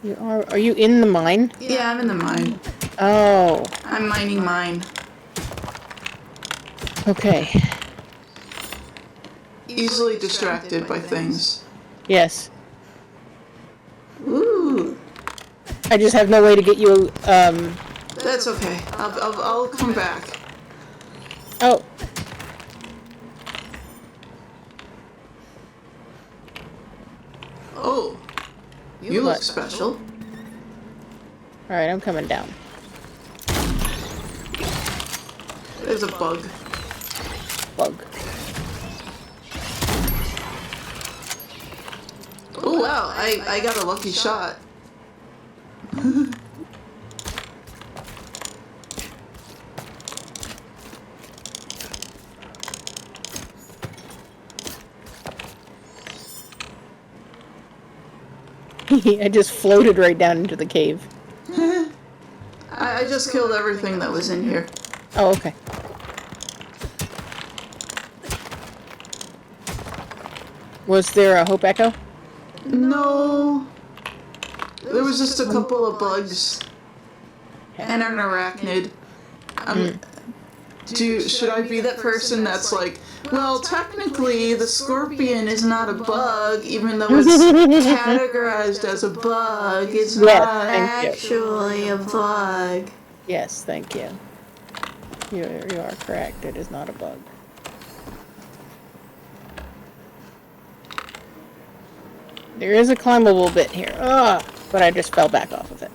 You are. Are you in the mine? Yeah, I'm in the mine. Oh. I'm mining mine. Okay. Easily distracted by things. Yes. Ooh. I just have no way to get you, That's okay. I'll come back. Oh. Oh. You look special. Alright, I'm coming down. There's a bug. Bug. Oh wow, I got a lucky shot. I just floated right down into the cave. I just killed everything that was in here. Oh, okay. Was there a Hope Echo? No. There was just a couple of bugs. And an arachnid. Should I be that person that's like, well, technically the scorpion is not a bug, even though it's categorized as a bug. It's not actually a bug. Yes, thank you. You are correct. It is not a bug. There is a climbable bit here. Ugh, but I just fell back off of it.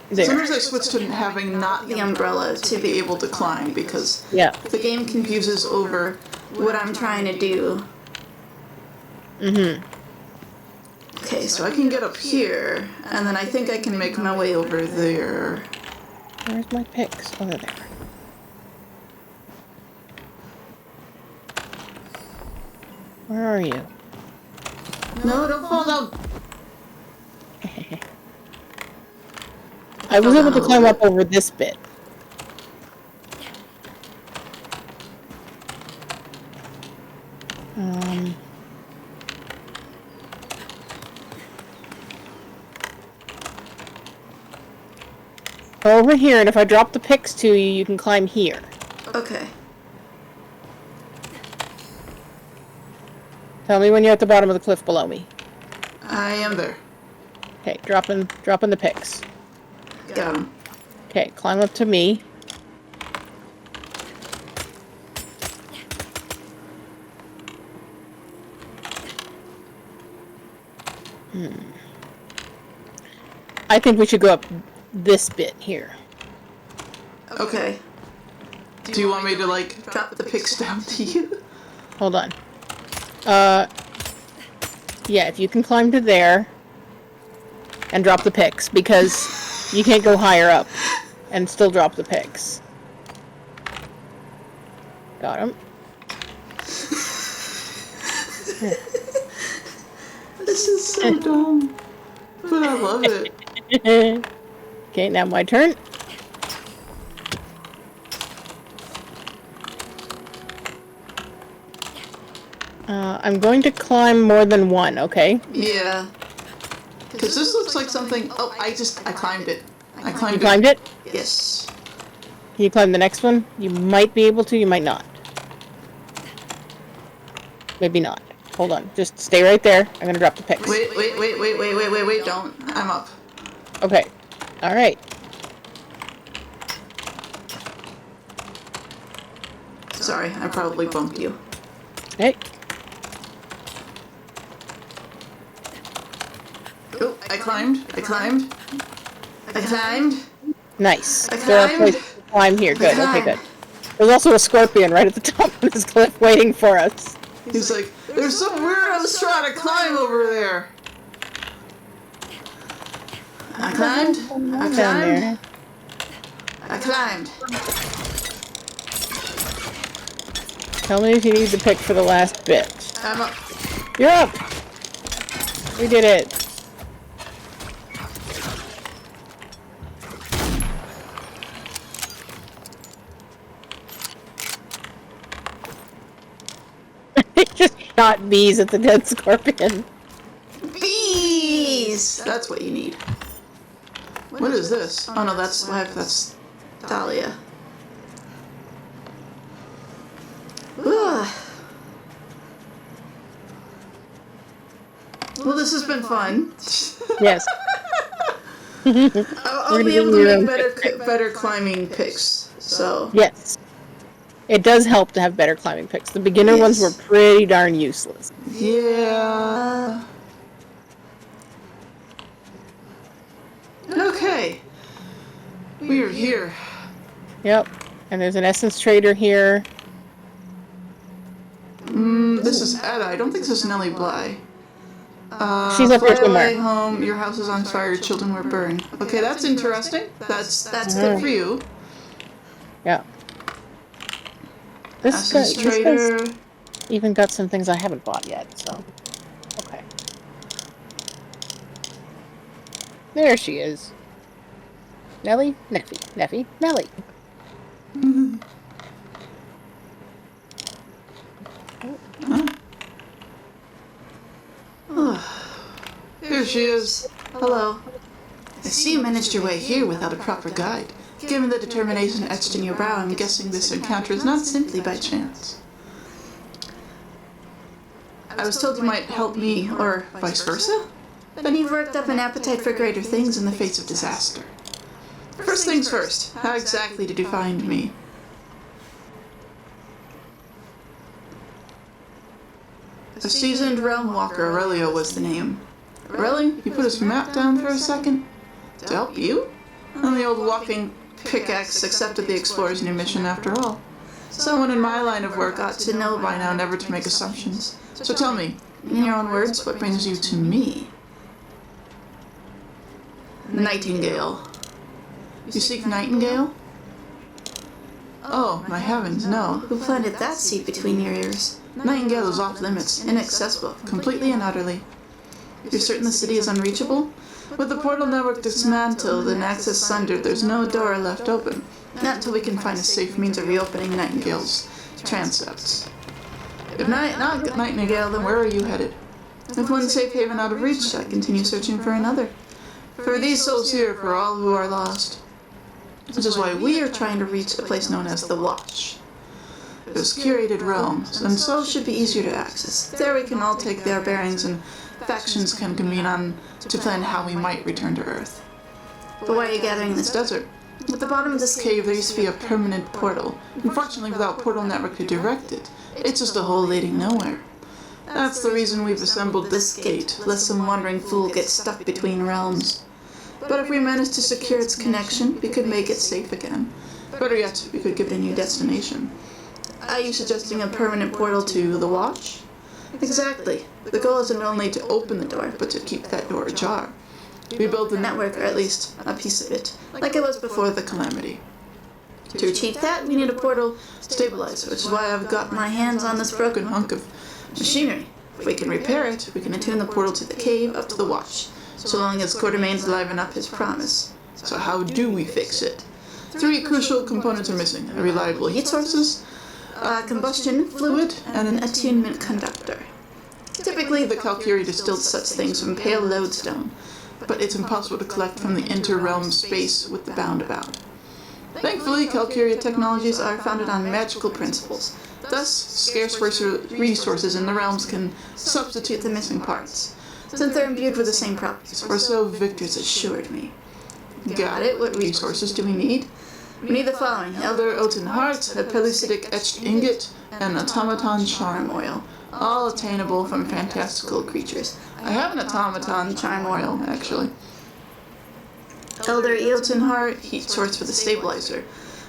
There. Sometimes I switch to having not the umbrella to be able to climb because the game confuses over what I'm trying to do. Mm-hmm. Okay, so I can get up here, and then I think I can make my way over there. Where's my picks? Oh, they're there. Where are you? No, don't fall down. I was able to climb up over this bit. Over here, and if I drop the picks to you, you can climb here. Okay. Tell me when you're at the bottom of the cliff below me. I am there. Okay, dropping the picks. Got him. Okay, climb up to me. I think we should go up this bit here. Okay. Do you want me to, like, drop the picks down to you? Hold on. Yeah, if you can climb to there and drop the picks, because you can't go higher up and still drop the picks. Got him. This is so dumb, but I love it. Okay, now my turn. I'm going to climb more than one, okay? Yeah. Because this looks like something... Oh, I climbed it. I climbed it. You climbed it? Yes. Can you climb the next one? You might be able to, you might not. Maybe not. Hold on. Just stay right there. I'm gonna drop the picks. Wait, don't. I'm up. Okay. Alright. Sorry, I probably bumped you. Hey. Oh, I climbed. Nice. I There are climbed. places to climb here. Good. Okay, good. There's also a scorpion right at the top of this cliff waiting for us. He's like, there's some weirdos trying to climb over there. I climbed. Tell me if you need the pick for the last bit. I'm up. You're up! We did it. Just shot bees at the dead scorpion. Bees! That's what you need. What is this? Oh no, that's live. That's Dahlia. Ugh. Well, this has been fun. Yes. I'll be able to make better climbing picks. So yes, it does help to have better climbing picks. The beginner ones were pretty darn useless. Yeah. Okay. We are here. Yep. And there's an essence trader here. This is Etta. I don't think this is Nellie Bly. She's up here somewhere. Fly away home. Your house is on fire. Your children were burned. Okay, that's interesting. That's good for you. Yeah. This Essence trader. Even got some things I haven't bought yet. So, okay. There she is. Nellie, Neffy, Nellie. Here she is. Hello. I see you managed your way here without a proper guide. Given the determination etched in your brow, I'm guessing this encounter is not simply by chance. I was told you might help me, or vice versa? Then you've worked up an appetite for greater things in the face of disaster. First things first, how exactly did you find me? A seasoned realm walker, Aurelio was the name. Really? You put his map down for a second? To help you? And the old walking pickaxe accepted the explorer's new mission after all. Someone in my line of work ought to know by now never to make assumptions. So tell me, in your own words, what brings you to me? Nightingale. You seek Nightingale? Oh, my heavens, no. Who planted that seed between your ears? Nightingale is off limits, inaccessible, completely and utterly. You're certain the city is unreachable? With the portal network dismantled and access sundered, there's no door left open. Not until we can find a safe means of reopening Nightingale's transepts. If not Nightingale, then where are you headed? With one safe haven out of reach, I continue searching for another. For these souls here, for all who are lost. Which is why we are trying to reach a place known as the Watch. There's curated realms, and souls should be easier to access. There we can all take their bearings, and factions can convene on to plan how we might return to Earth. But why are you gathering in this desert? At the bottom of this cave, there used to be a permanent portal. Unfortunately, without portal network to direct it, it's just a hole leading nowhere. That's the reason we've assembled this gate, lest some wandering fool gets stuck between realms. But if we manage to secure its connection, we could make it safe again. Better yet, we could give it a new destination. Are you suggesting a permanent portal to the Watch? Exactly. The goal isn't only to open the door, but to keep that door ajar. We build the network, or at least a piece of it, like it was before the calamity. To achieve that, we need a portal stabilizer, which is why I've got my hands on this broken hunk of machinery. If we can repair it, we can attune the portal to the cave up to the Watch, so long as Quartermain's liven up his promise. So how do we fix it? 3 crucial components are missing: a reliable heat sources, a combustion fluid, and an attunement conductor. Typically, the Calcuri distilled such things from pale lodestone, but it's impossible to collect from the inter-realm space with the boundabout. Thankfully, Calcuria technologies are founded on magical principles. Thus, scarce resources in the realms can substitute the missing parts, since they're imbued with the same properties, or so Victor's assured me. Got it. What resources do we need? We need the following: Elder Oaten Heart, a Pellucidic etched ingot, and automaton charm oil, all attainable from fantastical creatures. I have an automaton charm oil, actually. Elder Eoten Heart, heat source for the stabilizer,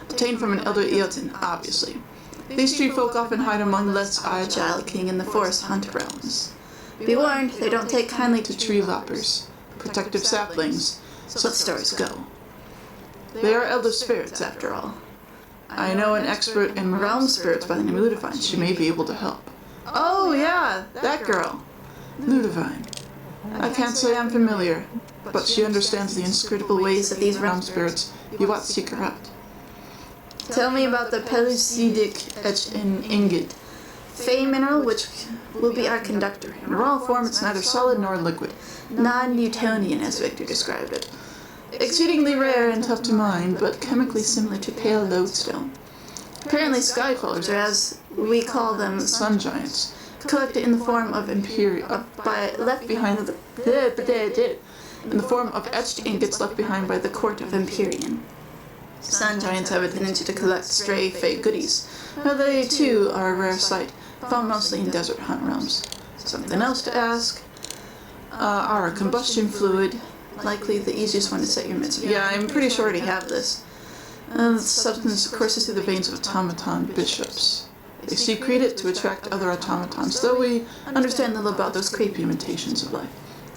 obtained from an Elder Eoten, obviously. These tree folk often hide among less agile king in the forest hunt realms. Be warned, they don't take kindly to tree loppers, protective saplings, so let stories go. They are elder spirits, after all. I know an expert in realm spirits by the name of Ludivine. She may be able to help. Oh yeah, that girl. Ludivine. I can't say I'm familiar, but she understands the inscrutable ways of these realm spirits. You ought to seek her out. Tell me about the Pellucidic etched in ingot. Fey mineral, which will be our conductor. In raw form, it's neither solid nor liquid. Non-Newtonian, as Victor described it. Exceedingly rare and tough to mine, but chemically similar to pale lodestone. Apparently skycrawlers, or as we call them, sun giants, collect it in the form of in the form of etched ingots left behind by the court of Empyrean. Sun giants have a tendency to collect stray fake goodies. Now they too are a rare sight, found mostly in desert hunt realms. Something else to ask? Our combustion fluid, likely the easiest one to set your mitzvah. Yeah, I'm pretty sure I already have this. The substance courses through the veins of automaton bishops. They secrete it to attract other automatons, though we understand little about those creepy imitations of life.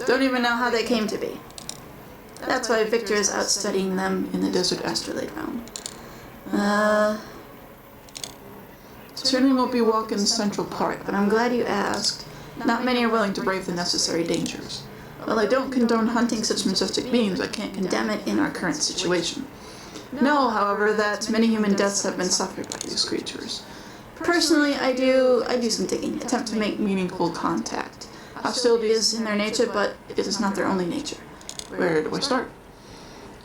Don't even know how they came to be. That's why Victor is out studying them in the desert astrolabe realm. Certainly won't be walking in Central Park, but I'm glad you asked. Not many are willing to brave the necessary dangers. While I don't condone hunting such majestic beings, I can't condemn it in our current situation. Know, however, that many human deaths have been suffered by these creatures. Personally, I do some digging, attempt to make meaningful contact. Hostility is in their nature, but it is not their only nature. Where do I start?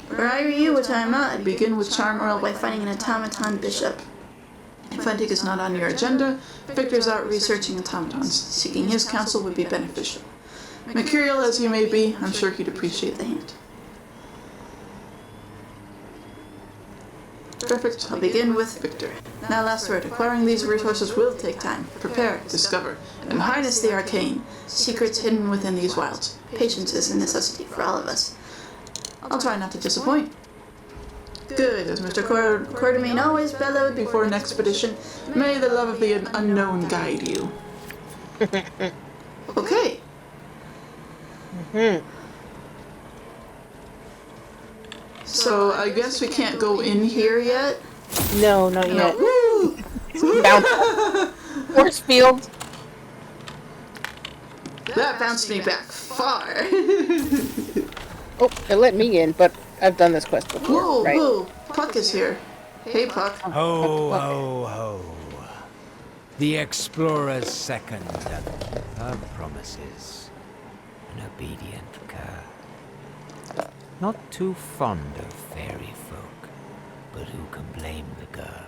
Where I were you, which I am not, I'd begin with charm oil by finding an automaton bishop. If hunting is not on your agenda, Victor's out researching automatons. Seeking his counsel would be beneficial. Mercurial as he may be, I'm sure he'd appreciate the hint. Perfect. I'll begin with Victor. Now, last word. Acquiring these resources will take time. Prepare, discover, and harness the arcane. Secrets hidden within these wilds. Patience is a necessity for all of us. I'll try not to disappoint. Good, as Mr. Quartermain always bellowed before an expedition. May the love of the unknown guide you. Okay. So, I guess we can't go in here yet? No, not yet. Woo! Bounce. Force field. That bounced me back far. Oh, it let me in, but I've done this quest before, Whoa, right? whoa. Puck is here. Hey, Puck. Ho, ho, ho. The explorer's second of her promises. An obedient cur. Not too fond of fairy folk, but who can blame the girl?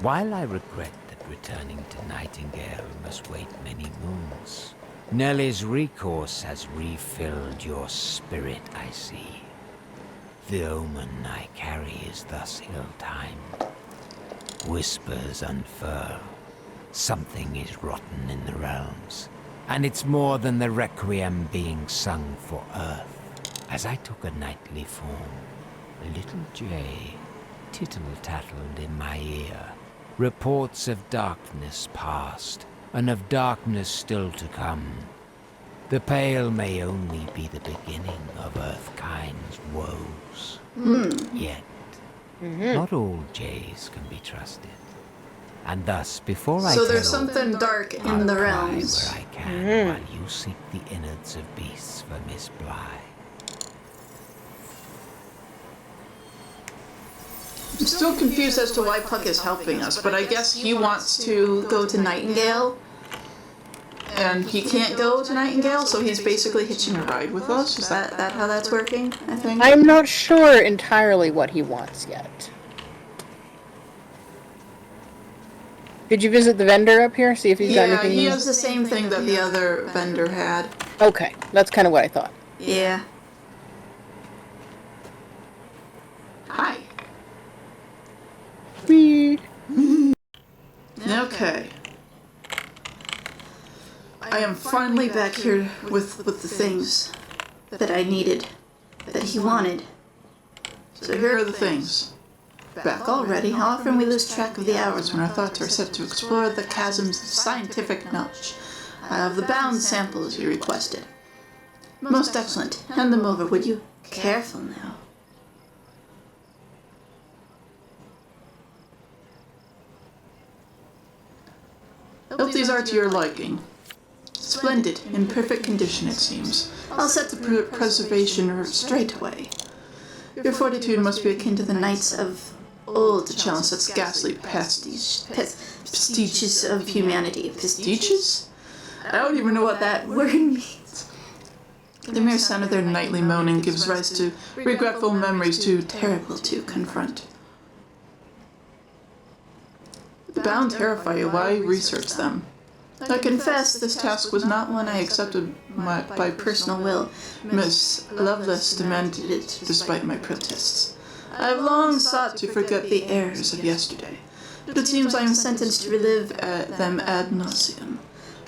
While I regret that returning to Nightingale must wait many moons, Nellie's recourse has refilled your spirit, I see. The omen I carry is thus ill-timed. Whispers unfurl. Something is rotten in the realms, and it's more than the requiem being sung for Earth. As I took a nightly form, a little jay tittle-tattled in my ear. Reports of darkness past, and of darkness still to come. The Pale may only be the beginning of Earthkind's woes. Yet, not all jays can be trusted. And thus, before I So tell, there's something dark in I'll the pry realms. where I can while you seek the innards of beasts for Miss Bly. I'm still confused as to why Puck is helping us, but I guess he wants to go to Nightingale. And he can't go to Nightingale, so he's basically hitching a ride with us. Is that how that's working, I think? I'm not sure entirely what he wants yet. Did you visit the vendor up here? See if he's got Yeah, anything? he has the same thing that the other vendor had. Okay, that's kind of what I thought. Yeah. Hi. Whee! Okay. I am finally back here with the things that I needed, that he wanted. So here are the things. Back already, how often we lose track of the hours when our thoughts are set to explore the chasms of scientific knowledge. I have the bound samples you requested. Most excellent. Hand them over, would you? Careful now. Hope these are to your liking. Splendid, in perfect condition it seems. I'll set the preservation straight away. Your fortitude must be akin to the knights of old to challenge such ghastly pastiches of humanity. Pastiches? I don't even know what that word means. The mere sound of their nightly moaning gives rise to regretful memories too terrible to confront. The bound terrify you. Why research them? I confess this task was not one I accepted by personal will. Miss Lovelace demanded it despite my protests. I have long sought to forget the errors of yesterday, but it seems I am sentenced to relive them ad nauseum.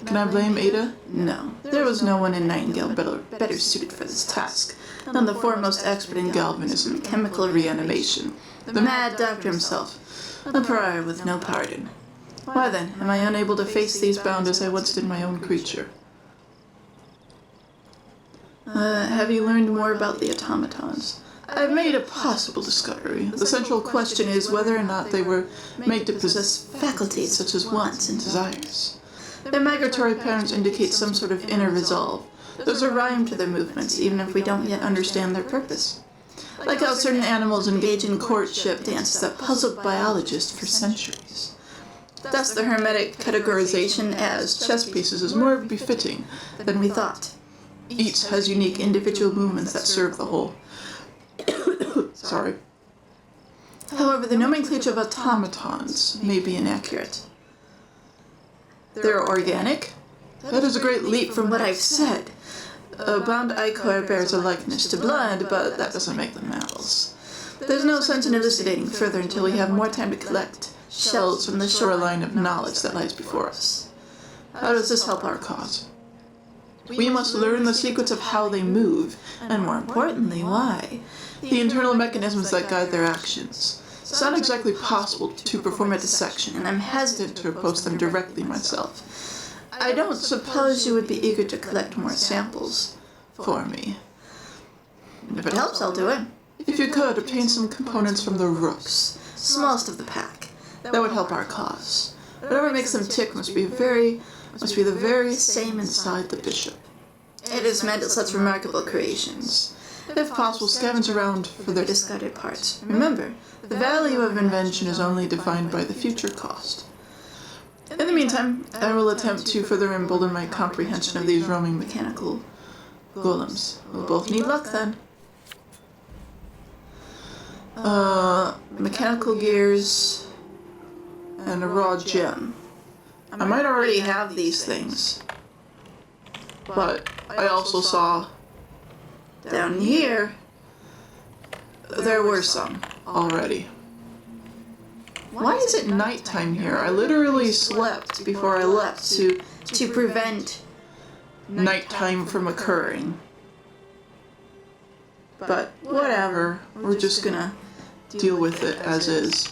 Can I blame Ada? No. There was no one in Nightingale better suited for this task than the foremost expert in galvanism, chemical reanimation, the mad doctor himself, a pariah with no pardon. Why then, am I unable to face these bound as I once did my own creature? Have you learned more about the automatons? I've made a possible discovery. The central question is whether or not they were made to possess faculties such as wants and desires. Their migratory patterns indicate some sort of inner resolve. There's a rhyme to their movements, even if we don't yet understand their purpose. Like how certain animals engage in courtship dances that puzzled biologists for centuries. Thus, the hermetic categorization as chess pieces is more befitting than we thought. Each has unique individual movements that serve the whole. Sorry. However, the nomenclature of automatons may be inaccurate. They're organic? That is a great leap from what I've said. A bound ichor bears a likeness to blood, but that doesn't make them mammals. There's no sense in elucidating further until we have more time to collect shells from the shoreline of knowledge that lies before us. How does this help our cause? We must learn the secrets of how they move, and more importantly, why. The internal mechanisms that guide their actions. It's not exactly possible to perform a dissection, and I'm hesitant to propose them directly myself. I don't suppose you would be eager to collect more samples for me. If it helps, I'll do it. If you could, obtain some components from the rooks, smallest of the pack. That would help our cause. Whatever makes them tick must be the very same inside the bishop. It is meant at such remarkable creations. If possible, scavenge around for their discarded parts. Remember, the value of invention is only defined by the future cost. In the meantime, I will attempt to further embolden my comprehension of these roaming mechanical golems. We'll both need luck then. Mechanical gears and a raw gem. I might already have these things, but I also saw down here there were some already. Why is it nighttime here? I literally slept before I left to prevent nighttime from occurring. But whatever, we're just gonna deal with it as is.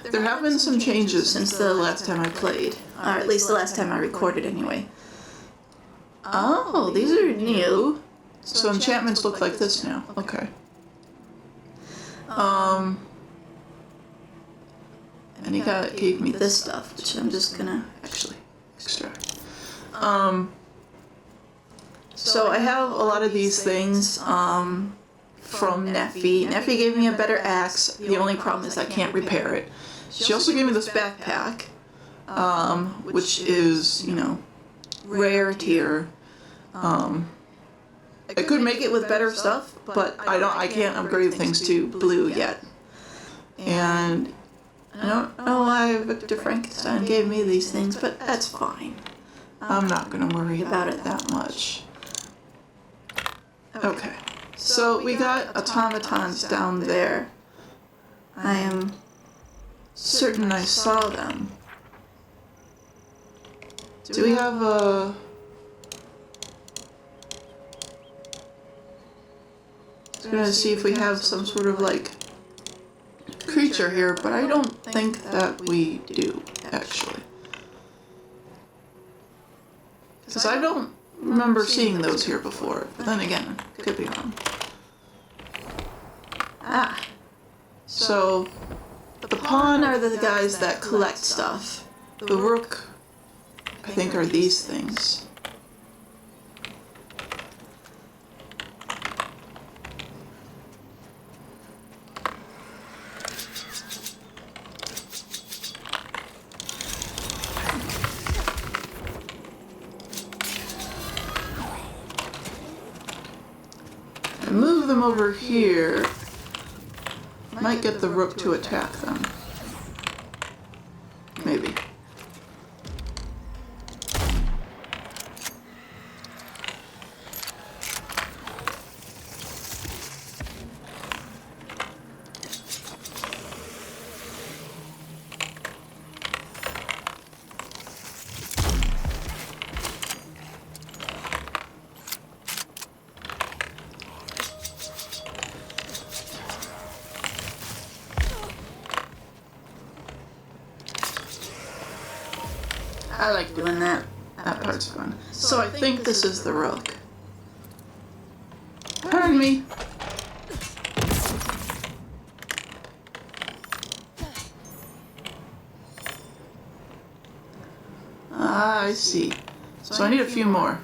There have been some changes since the last time I played, or at least the last time I recorded anyway. Oh, these are new. So enchantments look like this now. Okay. And he gave me this stuff, which I'm just gonna actually extract. So I have a lot of these things from Neffy. Neffy gave me a better axe. The only problem is I can't repair it. She also gave me this backpack, which is, you know, rare tier. I could make it with better stuff, but I can't upgrade things to blue yet. And I don't know why Victor Frankenstein gave me these things, but that's fine. I'm not gonna worry about it that much. Okay, so we got automatons down there. I am certain I saw them. Do we have a... I'm gonna see if we have some sort of like creature here, but I don't think that we do, actually. Because I don't remember seeing those here before, but then again, could be wrong. Ah. So, the pawn are the guys that collect stuff. The rook, I think, are these things. I move them over here, might get the rook to attack them. Maybe. I like doing that. That part's fun. So I think this is the rook. Pardon me. Ah, I see. So I need a few more.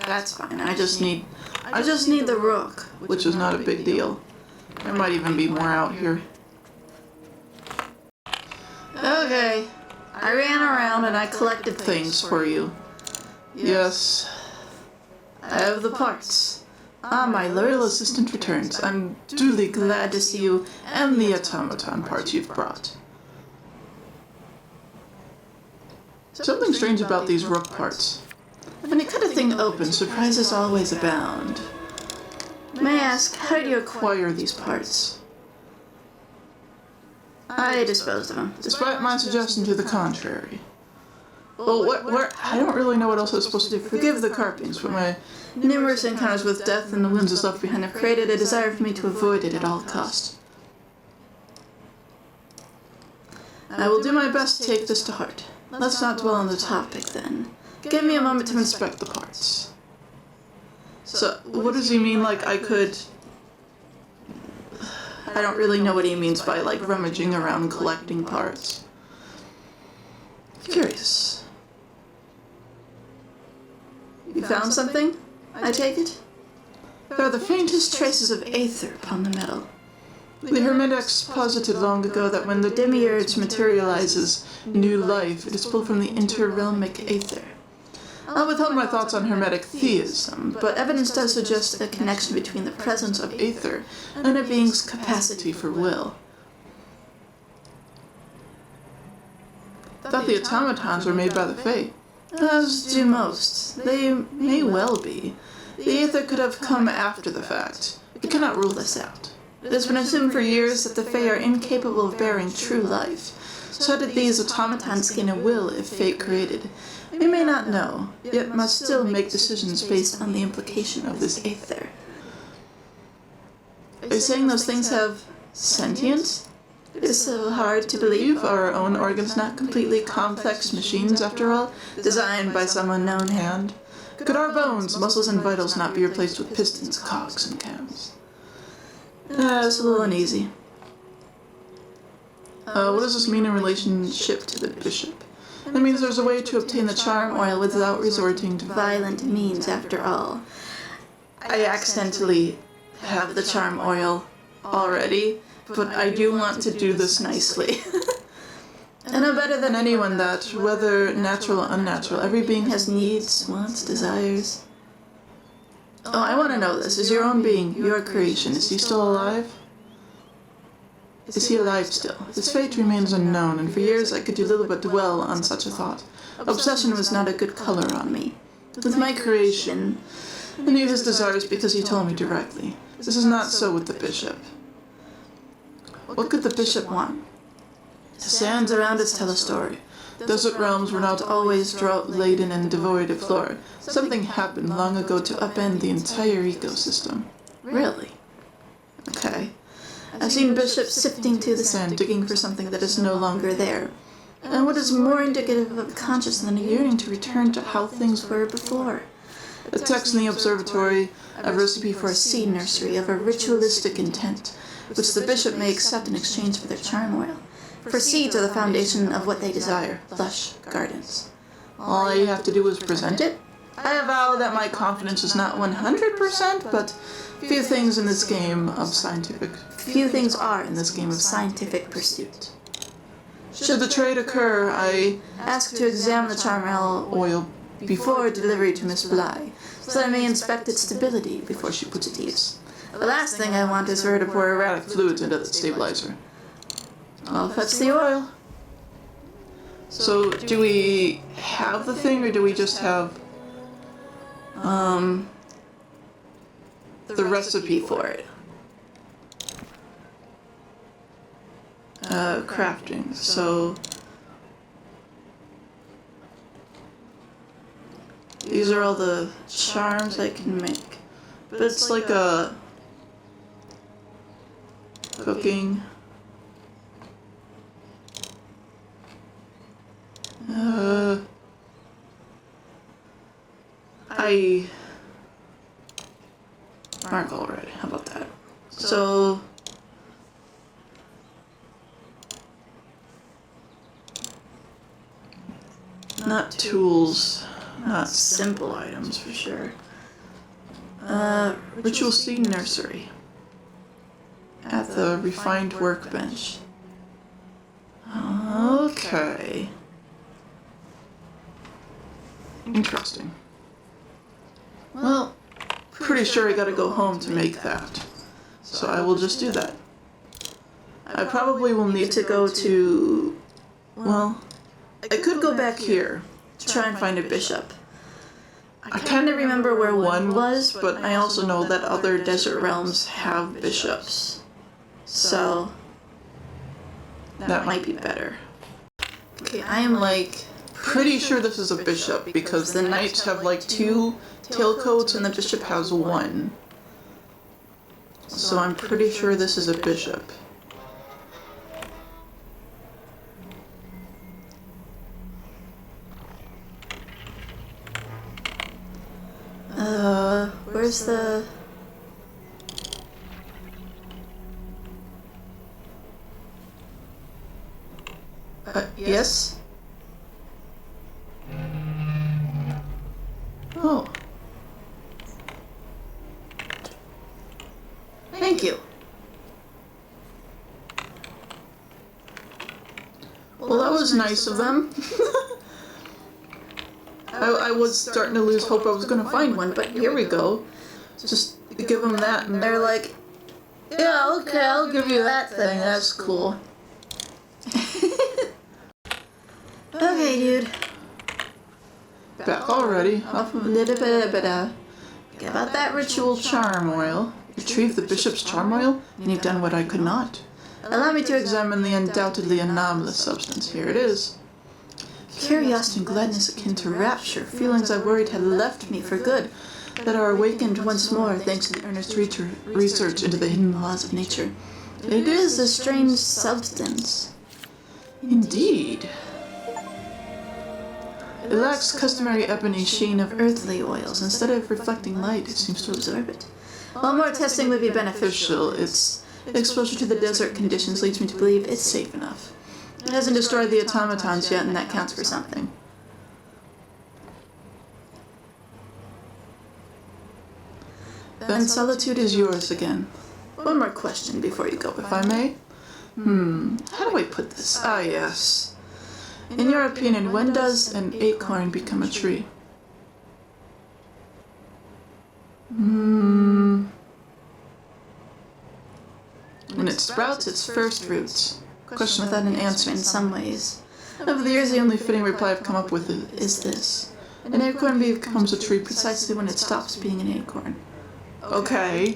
That's fine. I just need the rook, which is not a big deal. There might even be more out here. Okay. I ran around and I collected things for you. Yes. I have the parts. Ah, my loyal assistant returns. I'm duly glad to see you and the automaton parts you've brought. Something strange about these rook parts. When you cut a thing open, surprises always abound. May I ask, how did you acquire these parts? I disposed of them, despite my suggestion to the contrary. Well, I don't really know what else I was supposed to do. Forgive the carpings, but my numerous encounters with death and the wounds it's left behind have created a desire for me to avoid it at all costs. I will do my best to take this to heart. Let's not dwell on the topic, then. Give me a moment to inspect the parts. So, what does he mean, like, I could... I don't really know what he means by, like, rummaging around collecting parts. Curious. You found something, I take it? There are the faintest traces of aether upon the metal. The Hermetics posited long ago that when the demiurge materializes new life, it is pulled from the interrealmic aether. I'll withhold my thoughts on Hermetic theism, but evidence does suggest a connection between the presence of aether and a being's capacity for will. I thought the automatons were made by the Fae. As do most. They may well be. The aether could have come after the fact. We cannot rule this out. It has been assumed for years that the Fae are incapable of bearing true life. So how did these automatons gain a will if fate created? We may not know, yet must still make decisions based on the implication of this aether. Are you saying those things have sentience? It is so hard to believe. Are our own organs not completely complex machines, after all, designed by some unknown hand? Could our bones, muscles, and vitals not be replaced with pistons, cogs, and cams? It's a little uneasy. What does this mean in relationship to the bishop? That means there's a way to obtain the charm oil without resorting to violent means, after all. I accidentally have the charm oil already, but I do want to do this nicely. I know better than anyone that, whether natural or unnatural, every being has needs, wants, desires. Oh, I want to know this. Is your own being, your creation, is he still alive? Is he alive still? His fate remains unknown, and for years I could do little but dwell on such a thought. Obsession was not a good color on me. With my creation, I knew his desires because he told me directly. This is not so with the bishop. What could the bishop want? The sands around us tell a story. Desert realms were not always drought-laden and devoid of flora. Something happened long ago to upend the entire ecosystem. Really? Okay. I've seen bishops sifting through the sand, digging for something that is no longer there. And what is more indicative of conscience than a yearning to return to how things were before? A text in the observatory, a recipe for a seed nursery of a ritualistic intent, which the bishop may accept in exchange for their charm oil. For seeds are the foundation of what they desire, lush gardens. All you have to do is present it? I avow that my confidence is not 100%, but few things are in this game of scientific pursuit. Should the trade occur, I ask to examine the charm oil before delivery to Miss Bly, so that I may inspect its stability before she puts it to use. The last thing I want is for her to pour erratic fluids into the stabilizer. Well, that's the oil. So, do we have the thing, or do we just have, the recipe for it? Crafting, so... These are all the charms I can make. But it's like a... cooking... Mark already, how about that? So... Not tools, not simple items for sure. Ritual seed nursery. At the refined workbench. Okay. Interesting. Well, pretty sure I gotta go home to make that. So I will just do that. I probably will need to go to... well... I could go back here to try and find a bishop. I kind of remember where one was, but I also know that other desert realms have bishops. So, that might be better. Okay, I am like pretty sure this is a bishop because the knights have like 2 tailcoats and the bishop has 1. So I'm pretty sure this is a bishop. Where's the... yes? Oh. Thank you. Well, that was nice of them. I was starting to lose hope I was going to find one, but here we go. Just give them that, and they're like, yeah, okay, I'll give you that thing, that's cool. Okay, dude. Back already. Off a little bit, about that ritual charm oil. Retrieve the bishop's charm oil, and you've done what I could not. Allow me to examine the undoubtedly anomalous substance. Here it is. Curiosity and gladness akin to rapture, feelings I worried had left me for good, that are awakened once more thanks to the earnest research into the hidden laws of nature. It is a strange substance. Indeed. It lacks customary ebony sheen of earthly oils. Instead of reflecting light, it seems to absorb it. While more testing would be beneficial, its exposure to the desert conditions leads me to believe it's safe enough. It hasn't destroyed the automatons yet, and that counts for something. Then solitude is yours again. One more question before you go, if I may. How do I put this? Ah, yes. In your opinion, when does an acorn become a tree? When it sprouts its first roots. Question without an answer in some ways. Over the years, the only fitting reply I've come up with is this. An acorn becomes a tree precisely when it stops being an acorn. Okay.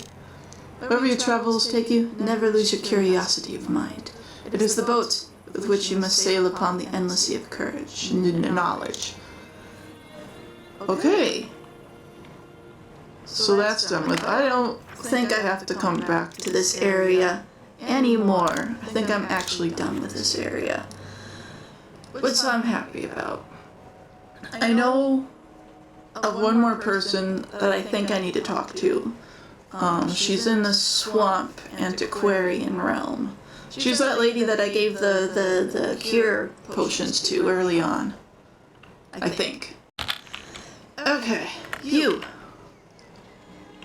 Wherever your travels take you, never lose your curiosity of mind. It is the boat with which you must sail upon the endless sea of courage and knowledge. Okay. So that's done with. I don't think I have to come back to this area anymore. I think I'm actually done with this area, which I'm happy about. I know of one more person that I think I need to talk to. She's in the swamp antiquarian realm. She's that lady that I gave the cure potions to early on, I think. Okay, you.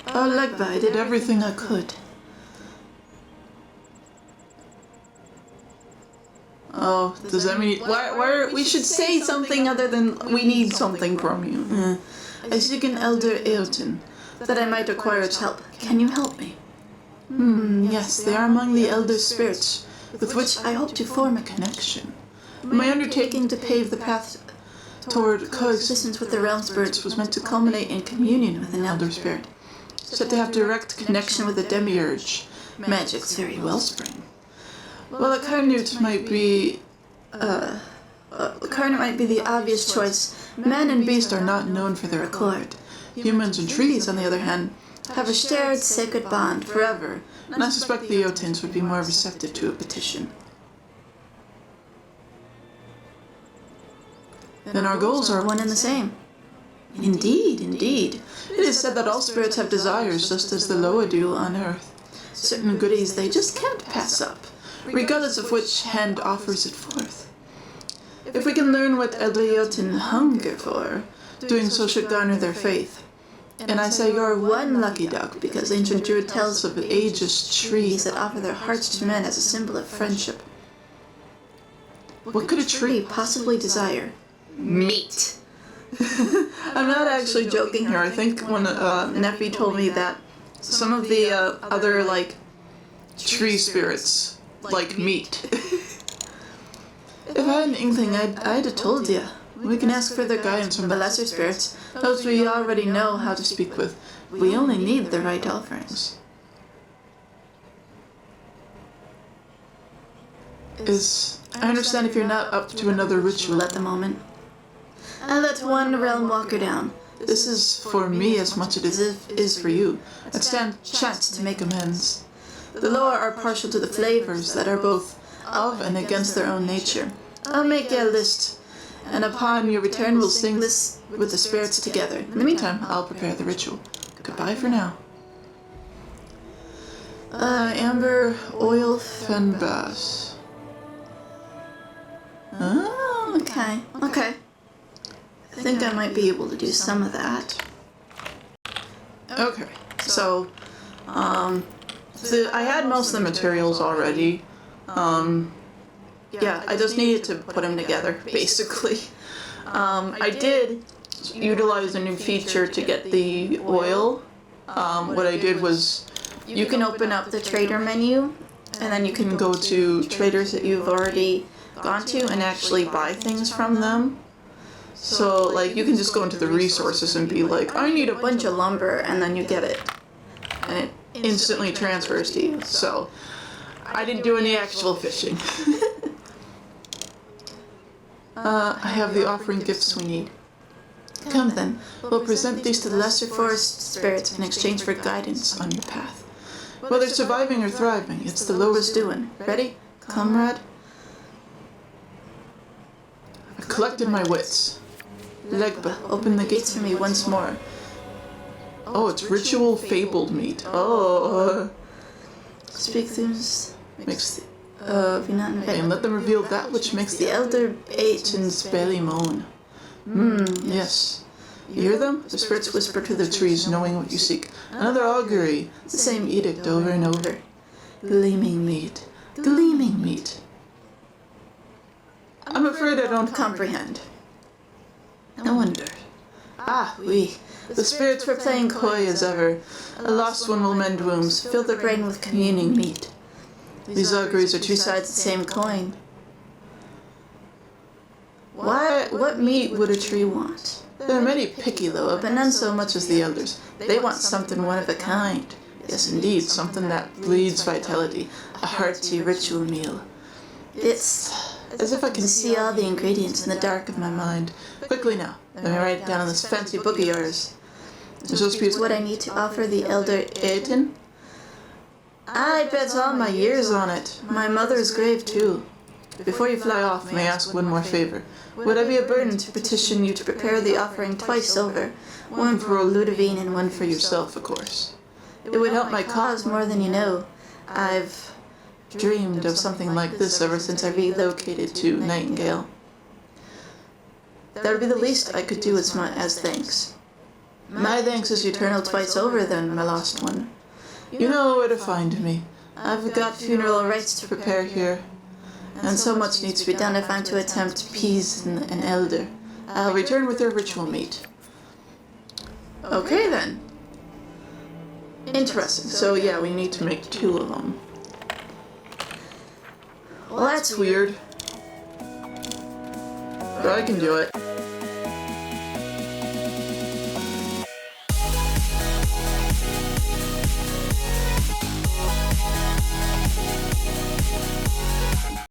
Oh, Legba, I did everything I could. Oh, does that mean we should say something other than we need something from you? I seek an elder Eoten, that I might acquire its help. Can you help me? Yes, they are among the elder spirits, with which I hope to form a connection. My undertaking to pave the path toward coexistence with the realm spirits was meant to culminate in communion with an elder spirit, said to have direct connection with the demiurge, magic's very wellspring. Well, a Carnute might be the obvious choice. Man and beast are not known for their accord. Humans and trees, on the other hand, have a shared sacred bond forever, and I suspect the Eotens would be more receptive to a petition. Then our goals are one and the same. Indeed, indeed. It is said that all spirits have desires, just as the Loa do on Earth. Certain goodies they just can't pass up, regardless of which hand offers it forth. If we can learn what Elder Eoten hunger for, doing so should garner their faith. And I say you're one lucky duck, because ancient Druid tells of ageist trees that offer their hearts to men as a symbol of friendship. What could a tree possibly desire? Meat. I'm not actually joking here. I think when Nephi told me that some of the other, tree spirits like meat. If I had an inkling, I'd have told you. We can ask further guidance from the lesser spirits, those we already know how to speak with. We only need the right offerings. I understand if you're not up to another ritual at the moment. I let one realm walker down. This is for me as much as it is for you. I stand chance to make amends. The Loa are partial to the flavors that are both of and against their own nature. I'll make you a list, and upon your return we'll sing this with the spirits together. In the meantime, I'll prepare the ritual. Goodbye for now. Amber, oil, fenbas. Oh, okay. I think I might be able to do some of that. Okay, so, I had most of the materials already. Yeah, I just needed to put them together, basically. I did utilize a new feature to get the oil. What I did was, you can open up the trader menu, and then you can go to traders that you've already gone to and actually buy things from them. So, you can just go into the resources and be like, I need a bunch of lumber, and then you get it. And it instantly transfers to you. So, I didn't do any actual fishing. I have the offering gifts we need. Come then, we'll present these to the lesser forest spirits in exchange for guidance on your path. Whether surviving or thriving, it's the Loa's doing. Ready, comrade? I've collected my wits. Legba, open the gates for me once more. Oh, it's ritual fabled meat. Oh. Speak things makes and let them reveal that which makes the elder Aiten's belly moan. Yes. You hear them? The spirits whisper to the trees, knowing what you seek. Another augury. The same edict over and over. Gleaming meat. Gleaming meat. I'm afraid I don't comprehend. I wonder. Ah, oui. The spirits were playing coy as ever. A lost one will mend wounds, fill the brain with communing meat. These auguries are two sides of the same coin. What meat would a tree want? There are many picky Loa, but none so much as the elders. They want something one of a kind. Yes, indeed, something that bleeds vitality. A hearty ritual meal. It's as if I can see all the ingredients in the dark of my mind. Quickly now, let me write it down on this fancy book of yours. This is what I need to offer the elder Eoten. I bet all my years on it. My mother's grave, too. Before you fly off, may I ask one more favor? Would I be a burden to petition you to prepare the offering twice over? One for old Ludovine and one for yourself, of course. It would help my cause more than you know. I've dreamed of something like this ever since I relocated to Nightingale. That would be the least I could do as thanks. My thanks is eternal twice over then, my lost one. You know where to find me. I've got funeral rites to prepare here. and so much needs to be done if I'm to attempt to appease an elder. I'll return with their ritual meat. Okay then. Interesting. So yeah, we need to make 2 of them. Well, that's weird. But I can do it.